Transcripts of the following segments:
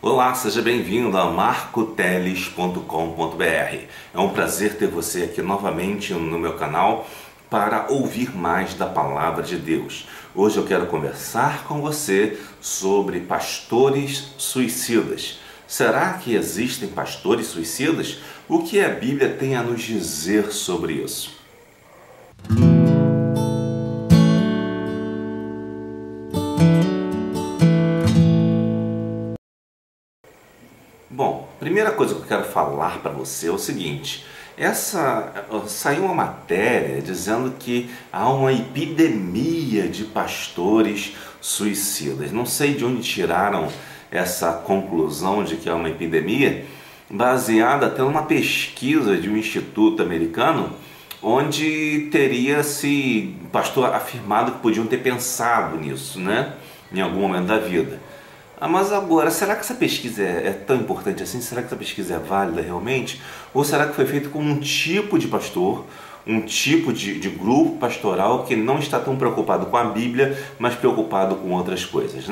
Olá, seja bem-vindo a marcoteles.com.br. É um prazer ter você aqui novamente no meu canal para ouvir mais da Palavra de Deus. Hoje eu quero conversar com você sobre pastores suicidas. Será que existem pastores suicidas? O que a Bíblia tem a nos dizer sobre isso? Bom, primeira coisa que eu quero falar para você é o seguinte: saiu uma matéria dizendo que há uma epidemia de pastores suicidas. Não sei de onde tiraram essa conclusão de que há uma epidemia, baseada até numa pesquisa de um instituto americano, onde teria-se pastor afirmado que podiam ter pensado nisso, em algum momento da vida. Mas agora, será que essa pesquisa é tão importante assim? Será que essa pesquisa é válida realmente? Ou será que foi feita com um tipo de pastor, um tipo de grupo pastoral que não está tão preocupado com a Bíblia, mas preocupado com outras coisas,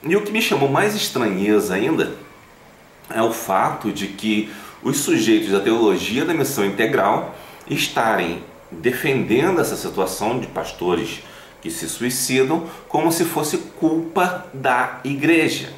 E o que me chamou mais estranheza ainda é o fato de que os sujeitos da teologia da missão integral estarem defendendo essa situação de pastores que se suicidam como se fosse culpa da igreja.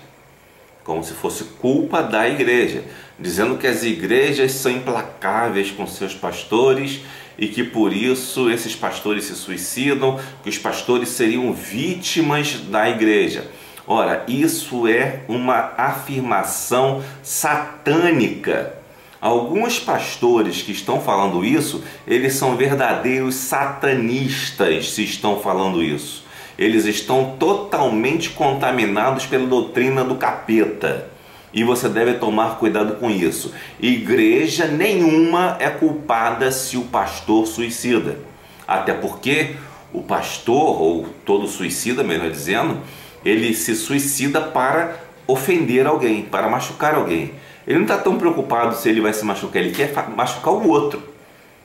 Como se fosse culpa da igreja, dizendo que as igrejas são implacáveis com seus pastores e que por isso esses pastores se suicidam, que os pastores seriam vítimas da igreja. Ora, isso é uma afirmação satânica. Alguns pastores que estão falando isso, eles são verdadeiros satanistas se estão falando isso. Eles estão totalmente contaminados pela doutrina do capeta. E você deve tomar cuidado com isso. Igreja nenhuma é culpada se o pastor suicida. Até porque o pastor, ou todo suicida, melhor dizendo, ele se suicida para ofender alguém, para machucar alguém. Ele não está tão preocupado se ele vai se machucar, ele quer machucar o outro.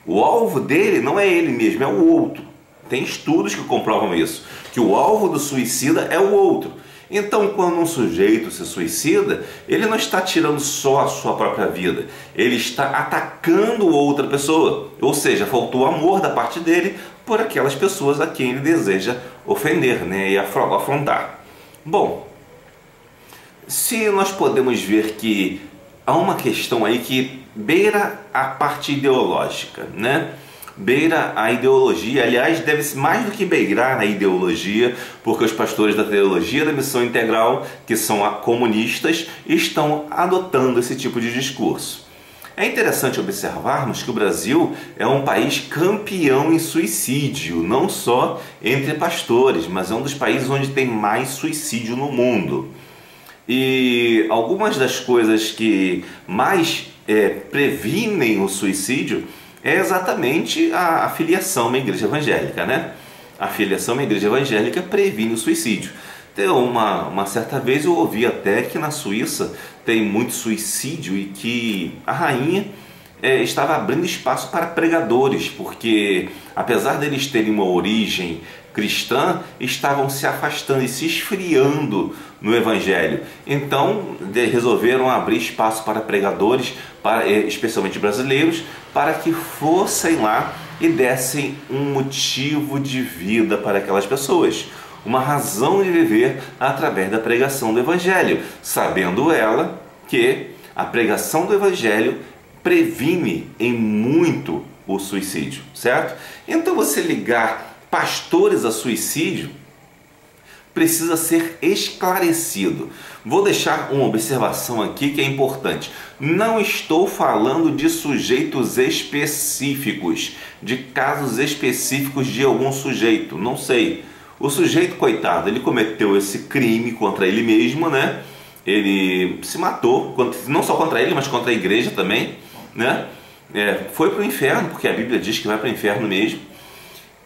O alvo dele não é ele mesmo, é o outro. Tem estudos que comprovam isso, que o alvo do suicida é o outro. Então, quando um sujeito se suicida, ele não está tirando só a sua própria vida, ele está atacando outra pessoa. Ou seja, faltou amor da parte dele por aquelas pessoas a quem ele deseja ofender, e afrontar. Bom, se nós podemos ver que há uma questão aí que beira a parte ideológica, Beira a ideologia, aliás, deve-se mais do que beirar a ideologia, porque os pastores da teologia da missão integral, que são comunistas, estão adotando esse tipo de discurso. É interessante observarmos que o Brasil é um país campeão em suicídio, não só entre pastores, mas é um dos países onde tem mais suicídio no mundo. E algumas das coisas que mais previnem o suicídio é exatamente a filiação a uma igreja evangélica, A filiação a uma igreja evangélica previne o suicídio. Então, uma certa vez eu ouvi até que na Suíça tem muito suicídio e que a rainha estava abrindo espaço para pregadores, porque apesar deles terem uma origem cristã, estavam se afastando e se esfriando no evangelho. Então resolveram abrir espaço para pregadores, especialmente brasileiros, para que fossem lá e dessem um motivo de vida para aquelas pessoas, uma razão de viver através da pregação do evangelho, sabendo ela que a pregação do evangelho previne em muito o suicídio, certo? Então você ligar pastores a suicídio precisa ser esclarecido. Vou deixar uma observação aqui que é importante. Não estou falando de sujeitos específicos, de casos específicos de algum sujeito, não sei. O sujeito, coitado, ele cometeu esse crime contra ele mesmo, Ele se matou, não só contra ele, mas contra a igreja também, Foi para o inferno, porque a Bíblia diz que vai para o inferno mesmo.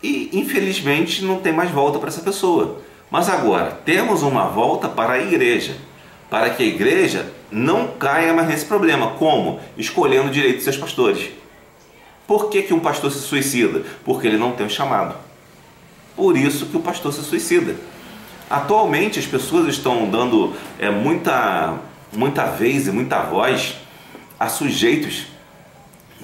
E infelizmente não tem mais volta para essa pessoa. Mas agora temos uma volta para a igreja, para que a igreja não caia mais nesse problema. Como? Escolhendo direito de seus pastores. Por que um pastor se suicida? Porque ele não tem um chamado. Por isso que o pastor se suicida. Atualmente as pessoas estão dando muita muita vez e muita voz a sujeitos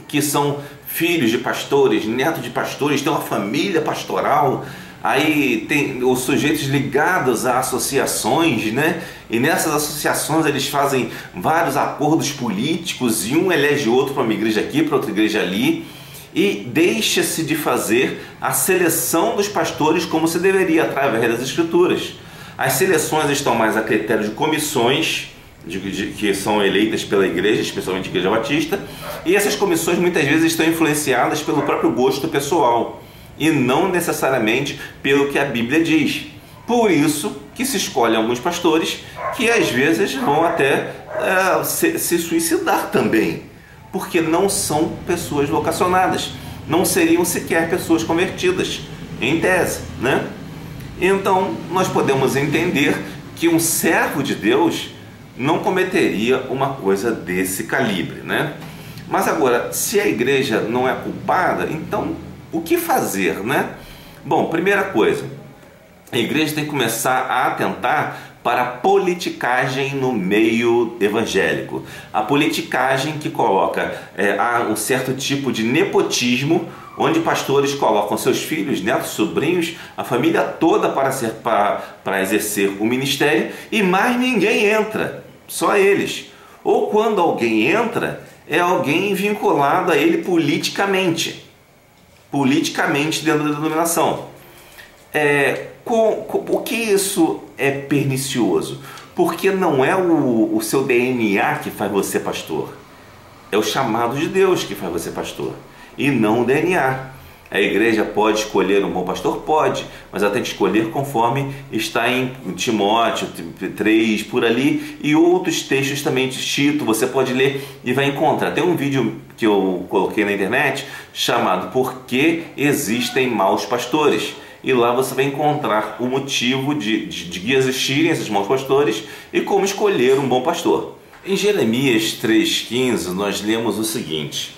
que são filhos de pastores, netos de pastores, tem uma família pastoral, aí tem os sujeitos ligados a associações, né? E nessas associações eles fazem vários acordos políticos e um elege outro para uma igreja aqui, para outra igreja ali, e deixa-se de fazer a seleção dos pastores como se deveria através das Escrituras. As seleções estão mais a critério de comissões que são eleitas pela igreja, especialmente a Igreja Batista, e essas comissões muitas vezes estão influenciadas pelo próprio gosto pessoal e não necessariamente pelo que a Bíblia diz. Por isso que se escolhem alguns pastores que às vezes vão até se suicidar também, porque não são pessoas vocacionadas, não seriam sequer pessoas convertidas, em tese, né? Então nós podemos entender que um servo de Deus não cometeria uma coisa desse calibre, né? Mas agora, se a igreja não é culpada, então o que fazer, né? Bom, primeira coisa, a igreja tem que começar a atentar para a politicagem no meio evangélico. A politicagem que coloca um certo tipo de nepotismo, onde pastores colocam seus filhos, netos, sobrinhos, a família toda para exercer o ministério e mais ninguém entra, só eles. Ou quando alguém entra, é alguém vinculado a ele politicamente dentro da denominação. Por que isso é pernicioso? Porque não é o seu DNA que faz você pastor, é o chamado de Deus que faz você pastor, e não o DNA. A igreja pode escolher um bom pastor? Pode, mas ela tem que escolher conforme está em Timóteo 3, por ali, e outros textos também de Tito, você pode ler e vai encontrar. Tem um vídeo que eu coloquei na internet chamado Por que existem maus pastores? E lá você vai encontrar o motivo de existirem esses maus pastores e como escolher um bom pastor. Em Jeremias 3,15 nós lemos o seguinte: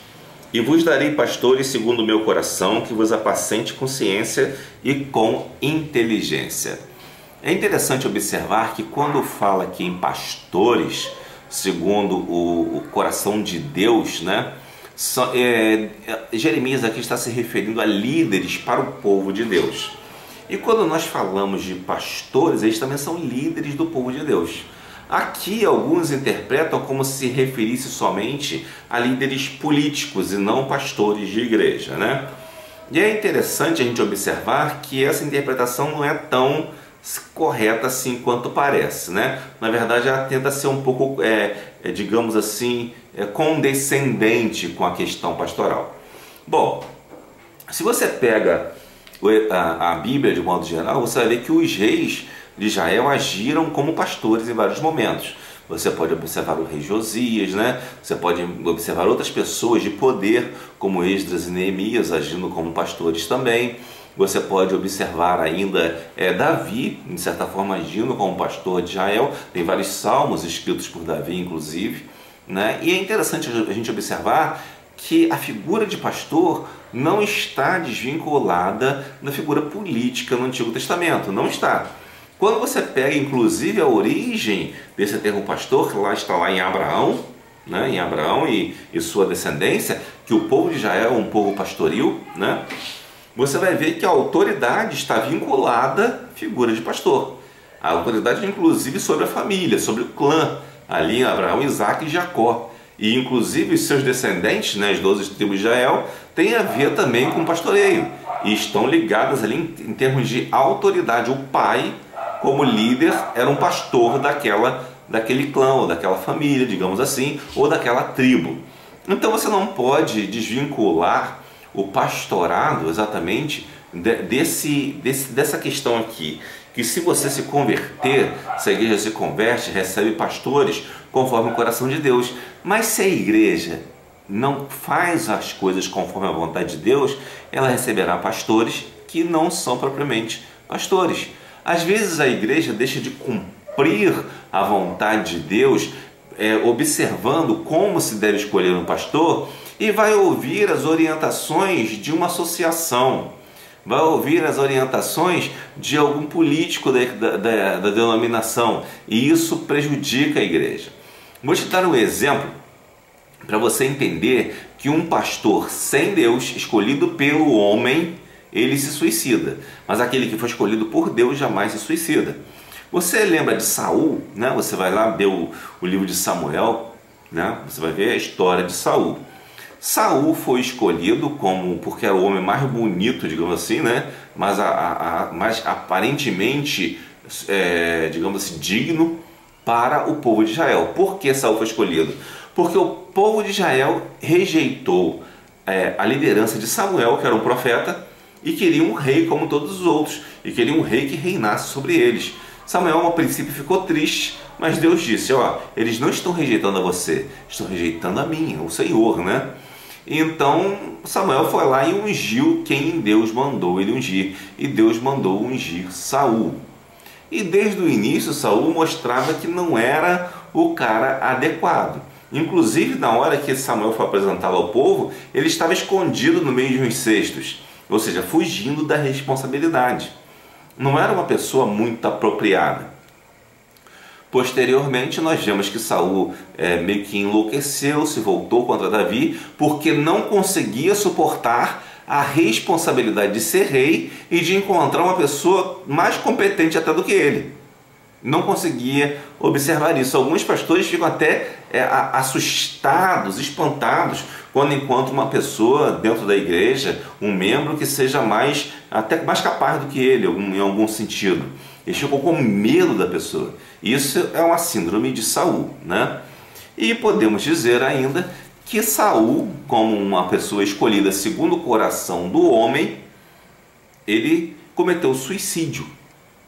e vos darei pastores segundo o meu coração, que vos apacente com ciência e com inteligência. É interessante observar que quando fala aqui em pastores, segundo o coração de Deus, né? Jeremias aqui está se referindo a líderes para o povo de Deus. E quando nós falamos de pastores, eles também são líderes do povo de Deus. Aqui alguns interpretam como se referisse somente a líderes políticos e não pastores de igreja, né? E é interessante a gente observar que essa interpretação não é tão correta assim quanto parece, né? Na verdade, ela tenta ser um pouco, digamos assim, condescendente com a questão pastoral. Bom, se você pega a Bíblia de modo geral, você vai ver que os reis de Israel agiram como pastores em vários momentos. Você pode observar o rei Josias, né? Você pode observar outras pessoas de poder, como Esdras e Neemias, agindo como pastores também. Você pode observar ainda Davi, de certa forma, agindo como pastor de Israel. Tem vários salmos escritos por Davi, inclusive, né? E é interessante a gente observar que a figura de pastor não está desvinculada da figura política no Antigo Testamento. Não está. Quando você pega, inclusive, a origem desse termo pastor, está lá em Abraão, né? Em Abraão e sua descendência, que o povo de Israel é um povo pastoril, né? Você vai ver que a autoridade está vinculada à figura de pastor. A autoridade, inclusive, sobre a família, sobre o clã, ali em Abraão, Isaac e Jacó. E, inclusive, os seus descendentes, né, as 12 tribos de Israel, têm a ver também com pastoreio. E estão ligadas ali em termos de autoridade. O pai, como líder, era um pastor daquele clã, ou daquela família, digamos assim, ou daquela tribo. Então você não pode desvincular o pastorado exatamente dessa questão aqui, que se você se converter, se a igreja se converte, recebe pastores conforme o coração de Deus. Mas se a igreja não faz as coisas conforme a vontade de Deus, ela receberá pastores que não são propriamente pastores. Às vezes a igreja deixa de cumprir a vontade de Deus, observando como se deve escolher um pastor, e vai ouvir as orientações de uma associação, vai ouvir as orientações de algum político da denominação, e isso prejudica a igreja. Vou te dar um exemplo para você entender que um pastor sem Deus, escolhido pelo homem, ele se suicida. Mas aquele que foi escolhido por Deus jamais se suicida. Você lembra de Saul, né? Você vai lá ver o livro de Samuel, né? Você vai ver a história de Saul. Saul foi escolhido porque era o homem mais bonito, digamos assim, né? Mas mais aparentemente, digamos assim, digno para o povo de Israel. Por que Saul foi escolhido? Porque o povo de Israel rejeitou a liderança de Samuel, que era um profeta, e queria um rei como todos os outros, e queria um rei que reinasse sobre eles. Samuel, a princípio, ficou triste, mas Deus disse, eles não estão rejeitando a você, estão rejeitando a mim, o Senhor, né? Então Samuel foi lá e ungiu quem Deus mandou ele ungir, e Deus mandou ungir Saul. E desde o início Saul mostrava que não era o cara adequado. Inclusive, na hora que Samuel foi apresentá-lo ao povo, ele estava escondido no meio de uns cestos, ou seja, fugindo da responsabilidade. Não era uma pessoa muito apropriada. Posteriormente, nós vemos que Saul meio que enlouqueceu, se voltou contra Davi, porque não conseguia suportar a responsabilidade de ser rei e de encontrar uma pessoa mais competente até do que ele. Não conseguia observar isso. Alguns pastores ficam até assustados, espantados, quando encontram uma pessoa dentro da igreja, um membro que seja até mais capaz do que ele, em algum sentido. Eles ficam com medo da pessoa. Isso é uma síndrome de Saul, né? E podemos dizer ainda que Saul, como uma pessoa escolhida segundo o coração do homem, ele cometeu suicídio,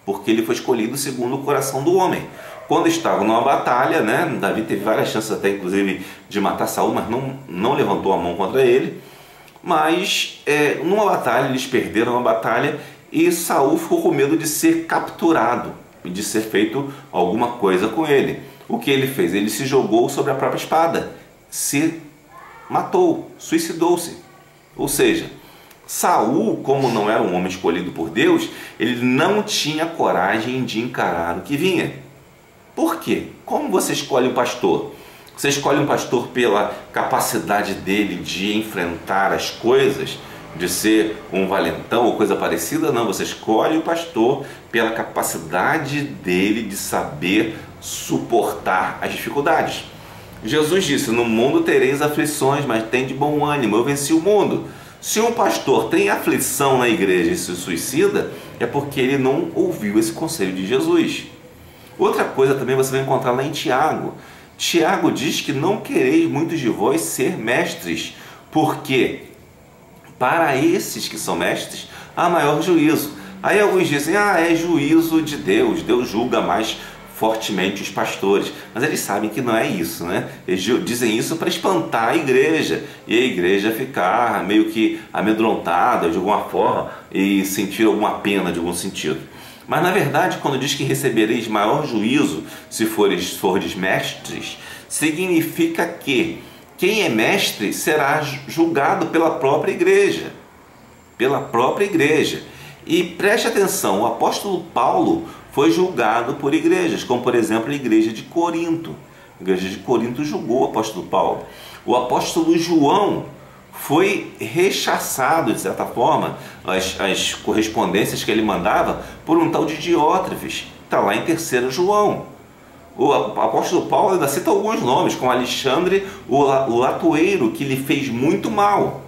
porque ele foi escolhido segundo o coração do homem. Quando estava numa batalha, né, Davi teve várias chances até inclusive de matar Saul, mas não levantou a mão contra ele. Mas numa batalha, eles perderam a batalha e Saul ficou com medo de ser capturado e de ser feito alguma coisa com ele. O que ele fez? Ele se jogou sobre a própria espada, se matou, suicidou-se. Ou seja, Saul, como não era um homem escolhido por Deus, ele não tinha coragem de encarar o que vinha. Por quê? Como você escolhe um pastor? Você escolhe um pastor pela capacidade dele de enfrentar as coisas, de ser um valentão ou coisa parecida? Não, você escolhe o pastor pela capacidade dele de saber suportar as dificuldades. Jesus disse, no mundo tereis aflições, mas tem de bom ânimo, eu venci o mundo. Se um pastor tem aflição na igreja e se suicida, é porque ele não ouviu esse conselho de Jesus. Outra coisa também você vai encontrar lá em Tiago. Tiago diz que não quereis muitos de vós ser mestres, porque para esses que são mestres há maior juízo. Aí alguns dizem, é juízo de Deus, Deus julga mais fortemente os pastores, mas eles sabem que não é isso, né? Eles dizem isso para espantar a igreja e a igreja ficar meio que amedrontada de alguma forma e sentir alguma pena de algum sentido. Mas na verdade, quando diz que recebereis maior juízo se fordes mestres, significa que quem é mestre será julgado pela própria igreja. Pela própria igreja. E preste atenção, o apóstolo Paulo foi julgado por igrejas, como por exemplo a igreja de Corinto. A igreja de Corinto julgou o apóstolo Paulo. O apóstolo João foi rechaçado, de certa forma, as correspondências que ele mandava por um tal de Diótrefes. Está lá em 3 João. O apóstolo Paulo ainda cita alguns nomes, como Alexandre, o latoeiro, que lhe fez muito mal.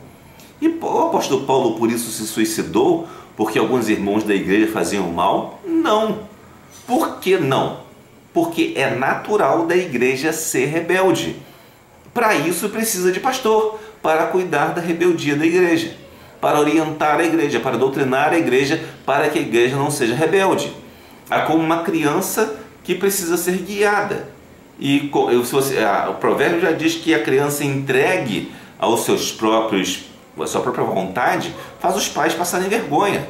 E o apóstolo Paulo por isso se suicidou, porque alguns irmãos da igreja faziam mal? Não. Por que não? Porque é natural da igreja ser rebelde. Para isso precisa de pastor, para cuidar da rebeldia da igreja, para orientar a igreja, para doutrinar a igreja, para que a igreja não seja rebelde. É como uma criança que precisa ser guiada. E o provérbio já diz que a criança entregue aos seus a sua própria vontade faz os pais passarem vergonha.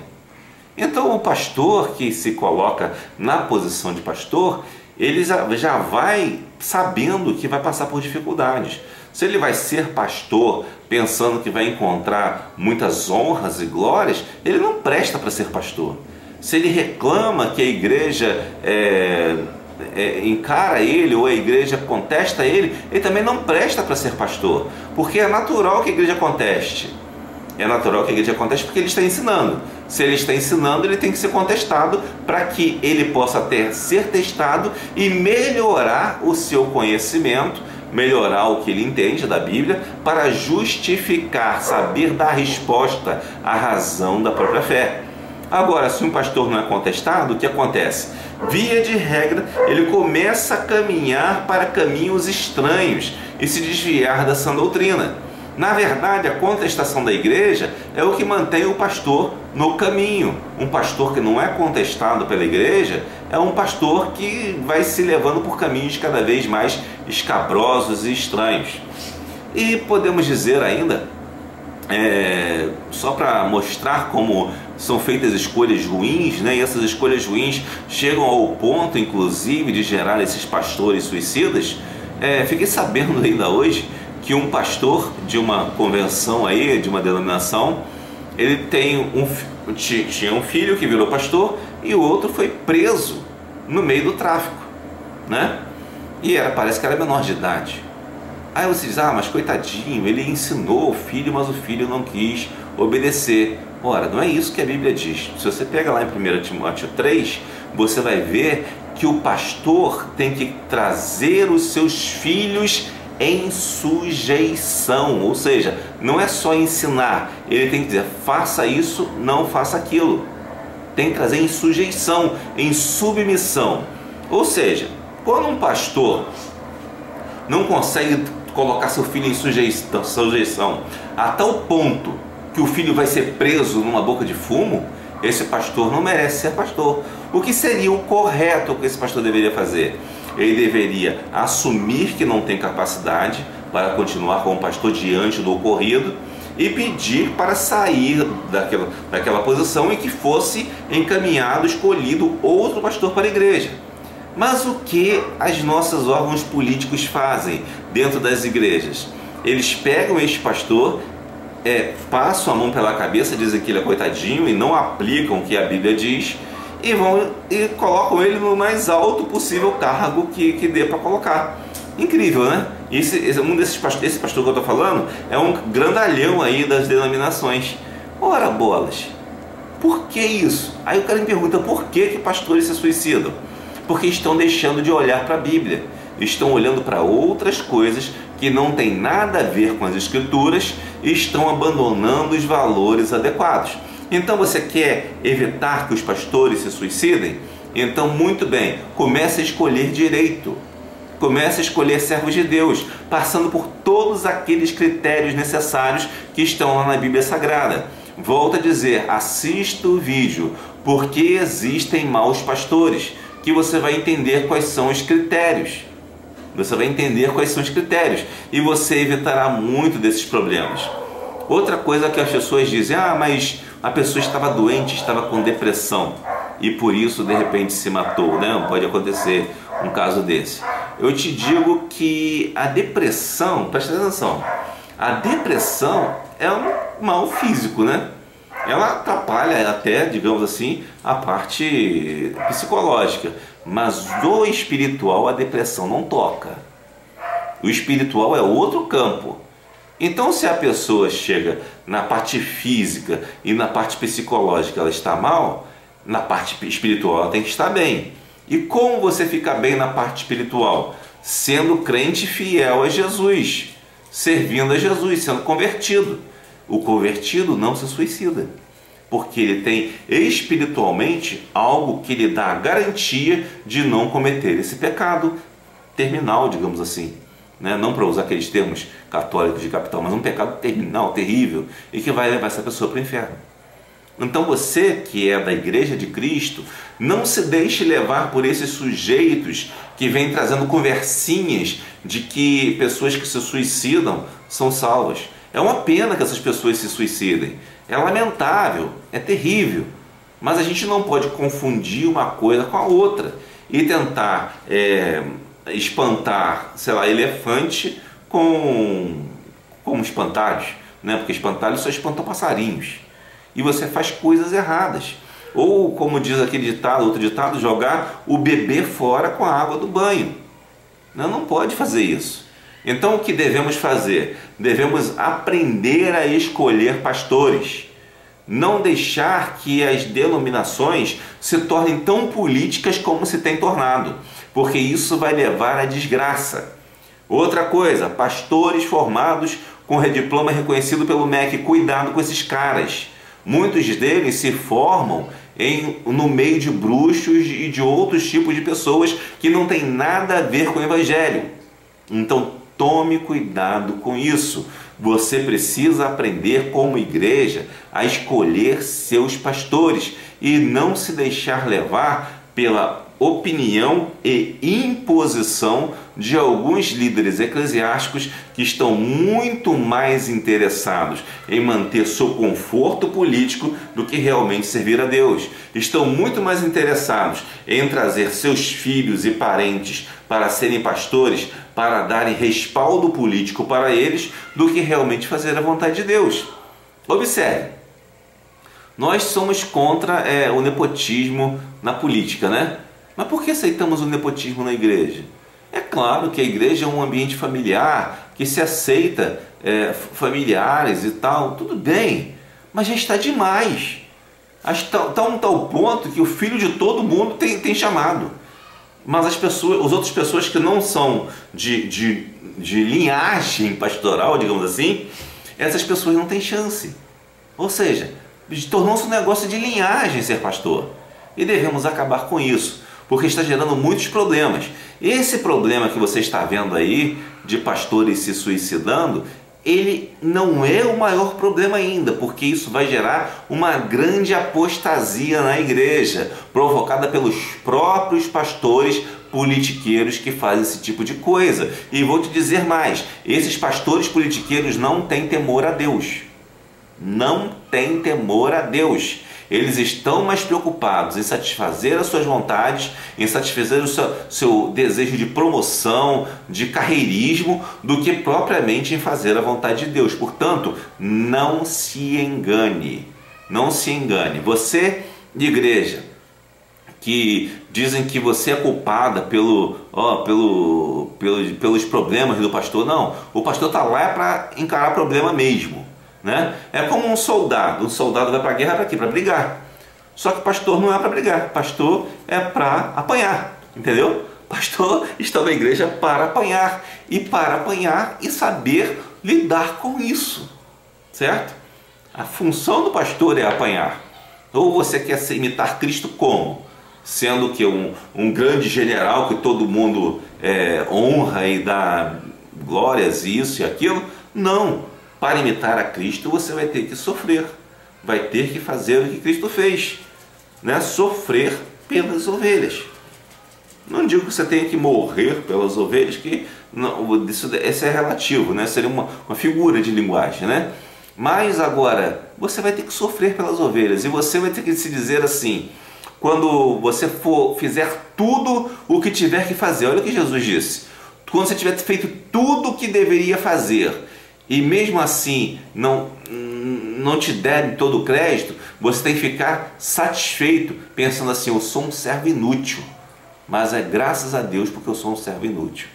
Então o pastor que se coloca na posição de pastor, ele já vai sabendo que vai passar por dificuldades. Se ele vai ser pastor pensando que vai encontrar muitas honras e glórias, ele não presta para ser pastor. Se ele reclama que a igreja encara ele, ou a igreja contesta ele, ele também não presta para ser pastor, porque é natural que a igreja conteste. É natural que a igreja conteste porque ele está ensinando. Se ele está ensinando, ele tem que ser contestado para que ele possa ser testado e melhorar o seu conhecimento, melhorar o que ele entende da Bíblia, para justificar, saber dar resposta à razão da própria fé. Agora, se um pastor não é contestado, o que acontece? Via de regra, ele começa a caminhar para caminhos estranhos e se desviar da sã doutrina. Na verdade, a contestação da igreja é o que mantém o pastor no caminho. Um pastor que não é contestado pela igreja é um pastor que vai se levando por caminhos cada vez mais escabrosos e estranhos. E podemos dizer ainda, só para mostrar como são feitas escolhas ruins, né? E essas escolhas ruins chegam ao ponto, inclusive, de gerar esses pastores suicidas. Fiquei sabendo ainda hoje que um pastor de uma convenção aí, de uma denominação, ele tinha um filho que virou pastor e o outro foi preso no meio do tráfico, né? E parece que era menor de idade. Aí você diz, mas coitadinho, ele ensinou o filho, mas o filho não quis obedecer. Ora, não é isso que a Bíblia diz. Se você pega lá em 1 Timóteo 3, você vai ver que o pastor tem que trazer os seus filhos em sujeição, ou seja, não é só ensinar, ele tem que dizer, faça isso, não faça aquilo. Tem que trazer em sujeição, em submissão. Ou seja, quando um pastor não consegue colocar seu filho em sujeição a tal ponto que o filho vai ser preso numa boca de fumo, esse pastor não merece ser pastor. O que seria o correto que esse pastor deveria fazer? Ele deveria assumir que não tem capacidade para continuar como pastor diante do ocorrido e pedir para sair daquela posição e que fosse encaminhado, escolhido outro pastor para a igreja. Mas o que os nossos órgãos políticos fazem dentro das igrejas? Eles pegam este pastor, passam a mão pela cabeça, dizem que ele é coitadinho e não aplicam o que a Bíblia diz, e colocam ele no mais alto possível cargo que dê para colocar. Incrível, né? Esse pastor que eu estou falando é um grandalhão aí das denominações. Ora bolas, por que isso? Aí o cara me pergunta, por que pastores se suicidam? Porque estão deixando de olhar para a Bíblia, estão olhando para outras coisas que não tem nada a ver com as Escrituras e estão abandonando os valores adequados. Então você quer evitar que os pastores se suicidem? Então muito bem, comece a escolher direito. Comece a escolher servos de Deus, passando por todos aqueles critérios necessários que estão lá na Bíblia Sagrada. Volto a dizer, assista o vídeo, porque existem maus pastores, que você vai entender quais são os critérios. Você vai entender quais são os critérios e você evitará muito desses problemas. Outra coisa que as pessoas dizem, mas a pessoa estava doente, estava com depressão e por isso de repente se matou, né? Pode acontecer um caso desse. Eu te digo que a depressão, presta atenção, a depressão é um mal físico, né? Ela atrapalha até, digamos assim, a parte psicológica, mas do espiritual a depressão não toca. O espiritual é outro campo. Então, se a pessoa chega na parte física e na parte psicológica ela está mal, na parte espiritual ela tem que estar bem. E como você fica bem na parte espiritual? Sendo crente fiel a Jesus, servindo a Jesus, sendo convertido. O convertido não se suicida, porque ele tem espiritualmente algo que lhe dá a garantia de não cometer esse pecado terminal, digamos assim. Não para usar aqueles termos católicos de capital, mas um pecado terminal, terrível, e que vai levar essa pessoa para o inferno. Então você que é da Igreja de Cristo, não se deixe levar por esses sujeitos que vêm trazendo conversinhas de que pessoas que se suicidam são salvas. É uma pena que essas pessoas se suicidem, é lamentável, é terrível, mas a gente não pode confundir uma coisa com a outra e tentar espantar, sei lá, elefante com espantalhos, né? Porque espantalhos só espantam passarinhos. E você faz coisas erradas. Ou, como diz aquele ditado, outro ditado, jogar o bebê fora com a água do banho. Não pode fazer isso. Então o que devemos fazer? Devemos aprender a escolher pastores. Não deixar que as denominações se tornem tão políticas como se tem tornado, porque isso vai levar à desgraça. Outra coisa, pastores formados com diploma reconhecido pelo MEC, cuidado com esses caras. Muitos deles se formam no meio de bruxos e de outros tipos de pessoas que não tem nada a ver com o Evangelho. Então tome cuidado com isso. Você precisa aprender como igreja a escolher seus pastores e não se deixar levar pela opinião e imposição de alguns líderes eclesiásticos que estão muito mais interessados em manter seu conforto político do que realmente servir a Deus. Estão muito mais interessados em trazer seus filhos e parentes para serem pastores, para darem respaldo político para eles, do que realmente fazer a vontade de Deus. Observe, nós somos contra o nepotismo na política, né? Mas por que aceitamos o nepotismo na igreja? É claro que a igreja é um ambiente familiar, que se aceita familiares e tal, tudo bem, mas já está demais. Está um tal ponto que o filho de todo mundo tem chamado. Mas as outras pessoas que não são de linhagem pastoral, digamos assim, essas pessoas não têm chance. Ou seja, tornou-se um negócio de linhagem ser pastor. E devemos acabar com isso, porque está gerando muitos problemas. Esse problema que você está vendo aí, de pastores se suicidando, ele não é o maior problema ainda, porque isso vai gerar uma grande apostasia na igreja, provocada pelos próprios pastores politiqueiros que fazem esse tipo de coisa. E vou te dizer mais, esses pastores politiqueiros não têm temor a Deus. Não têm temor a Deus. Eles estão mais preocupados em satisfazer as suas vontades, em satisfazer o seu desejo de promoção, de carreirismo, do que propriamente em fazer a vontade de Deus. Portanto, não se engane. Não se engane. Você, de igreja, que dizem que você é culpada pelos problemas do pastor. Não, o pastor está lá para encarar problema mesmo. Né? É como um soldado vai para a guerra para quê? Para brigar. Só que pastor não é para brigar, pastor é para apanhar, entendeu? Pastor está na igreja para apanhar e saber lidar com isso, certo? A função do pastor é apanhar. Ou você quer imitar Cristo como? Sendo que um grande general que todo mundo honra e dá glórias, isso e aquilo? Não. Para imitar a Cristo você vai ter que sofrer, vai ter que fazer o que Cristo fez, né? Sofrer pelas ovelhas. Não digo que você tenha que morrer pelas ovelhas, que não, isso é relativo, né? Seria uma figura de linguagem, né? Mas agora, você vai ter que sofrer pelas ovelhas e você vai ter que se dizer assim, quando você fizer tudo o que tiver que fazer. Olha o que Jesus disse, quando você tiver feito tudo o que deveria fazer, e mesmo assim não te derem todo o crédito, você tem que ficar satisfeito, pensando assim, eu sou um servo inútil, mas é graças a Deus porque eu sou um servo inútil,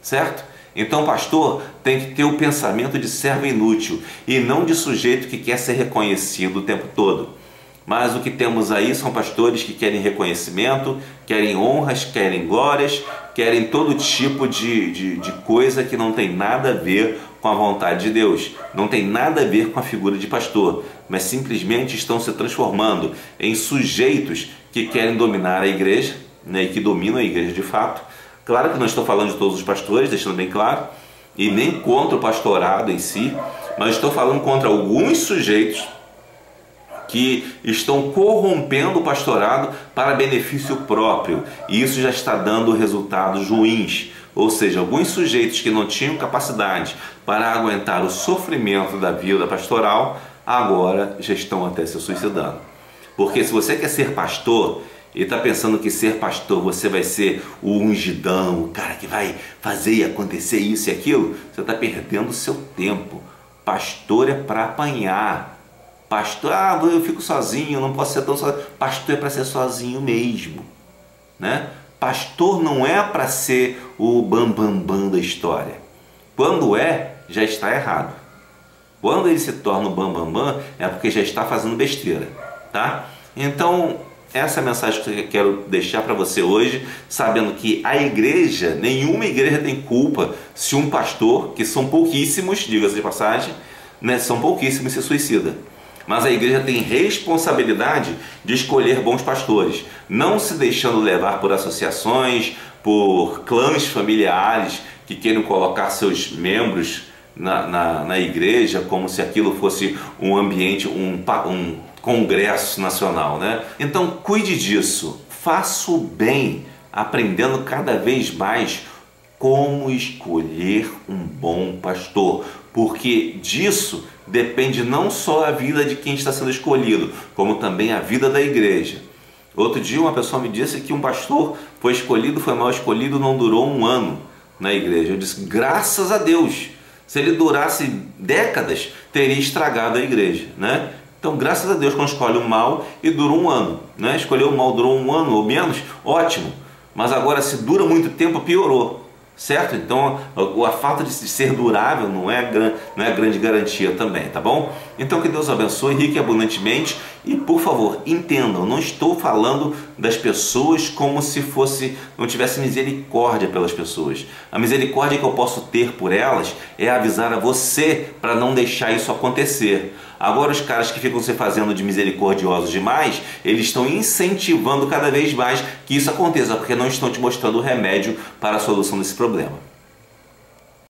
certo? Então pastor tem que ter o pensamento de servo inútil e não de sujeito que quer ser reconhecido o tempo todo. Mas o que temos aí são pastores que querem reconhecimento, querem honras, querem glórias, querem todo tipo de coisa que não tem nada a ver com a vontade de Deus, não tem nada a ver com a figura de pastor, mas simplesmente estão se transformando em sujeitos que querem dominar a igreja, né, e que dominam a igreja de fato. Claro que não estou falando de todos os pastores, deixando bem claro, e nem contra o pastorado em si, mas estou falando contra alguns sujeitos que estão corrompendo o pastorado para benefício próprio, e isso já está dando resultados ruins. Ou seja, alguns sujeitos que não tinham capacidade para aguentar o sofrimento da vida pastoral, agora já estão até se suicidando. Porque se você quer ser pastor e está pensando que ser pastor você vai ser o ungidão, o cara que vai fazer e acontecer isso e aquilo, você está perdendo o seu tempo. Pastor é para apanhar. Pastor, eu fico sozinho, não posso ser tão sozinho. Pastor é para ser sozinho mesmo, né? Pastor não é para ser o bam da história. Quando já está errado. Quando ele se torna o bam, é porque já está fazendo besteira, tá? Então, essa é a mensagem que eu quero deixar para você hoje, sabendo que a igreja, nenhuma igreja tem culpa se um pastor, que são pouquíssimos, diga-se de passagem, né, são pouquíssimos, se suicida. Mas a igreja tem responsabilidade de escolher bons pastores, não se deixando levar por associações, por clãs familiares que queiram colocar seus membros na igreja como se aquilo fosse um ambiente, um congresso nacional, né? Então cuide disso, faça o bem, aprendendo cada vez mais como escolher um bom pastor, porque disso depende não só a vida de quem está sendo escolhido, como também a vida da igreja. Outro dia uma pessoa me disse que um pastor foi mal escolhido, não durou um ano na igreja. Eu disse, graças a Deus, se ele durasse décadas, teria estragado a igreja, né? Então, graças a Deus, quando escolhe o mal e dura um ano, né? Escolheu o mal, durou um ano ou menos, ótimo. Mas agora, se dura muito tempo, piorou, certo? Então, a falta de ser durável não é grande garantia também, tá bom? Então, que Deus abençoe rica e abundantemente. E, por favor, entendam, não estou falando das pessoas como se não tivesse misericórdia pelas pessoas. A misericórdia que eu posso ter por elas é avisar a você para não deixar isso acontecer. Agora, os caras que ficam se fazendo de misericordiosos demais, eles estão incentivando cada vez mais que isso aconteça, porque não estão te mostrando o remédio para a solução desse problema.